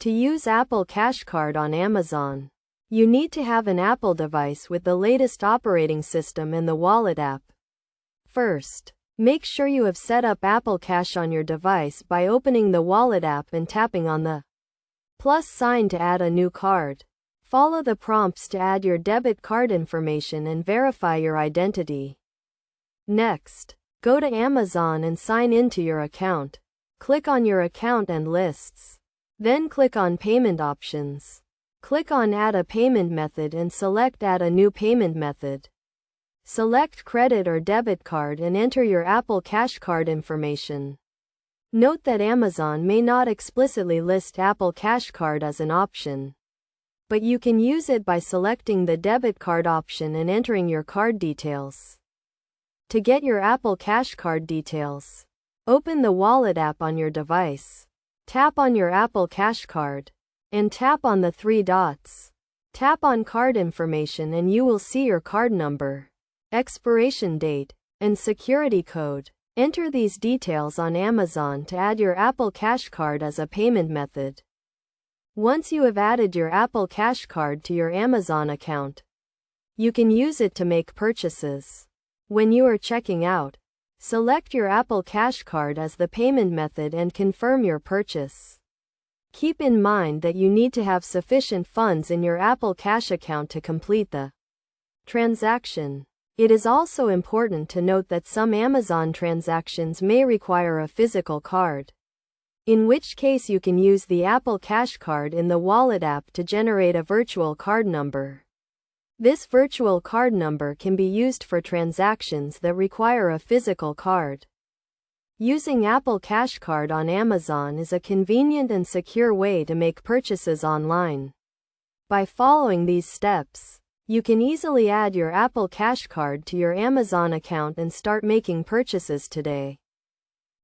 To use Apple Cash Card on Amazon, you need to have an Apple device with the latest operating system and the Wallet app. First, make sure you have set up Apple Cash on your device by opening the Wallet app and tapping on the plus sign to add a new card. Follow the prompts to add your debit card information and verify your identity. Next, go to Amazon and sign into your account. Click on your account and lists. Then click on Payment Options. Click on Add a Payment Method and select Add a New Payment Method. Select credit or debit card and enter your Apple Cash Card information. Note that Amazon may not explicitly list Apple Cash Card as an option, but you can use it by selecting the debit card option and entering your card details. To get your Apple Cash Card details, open the Wallet app on your device. Tap on your Apple Cash Card and tap on the three dots. Tap on Card Information and you will see your card number, expiration date, and security code. Enter these details on Amazon to add your Apple Cash Card as a payment method. Once you have added your Apple Cash Card to your Amazon account, you can use it to make purchases. When you are checking out, select your Apple Cash Card as the payment method and confirm your purchase. Keep in mind that you need to have sufficient funds in your Apple Cash account to complete the transaction. It is also important to note that some Amazon transactions may require a physical card, in which case you can use the Apple Cash Card in the Wallet app to generate a virtual card number. This virtual card number can be used for transactions that require a physical card. Using Apple Cash Card on Amazon is a convenient and secure way to make purchases online. By following these steps, you can easily add your Apple Cash Card to your Amazon account and start making purchases today.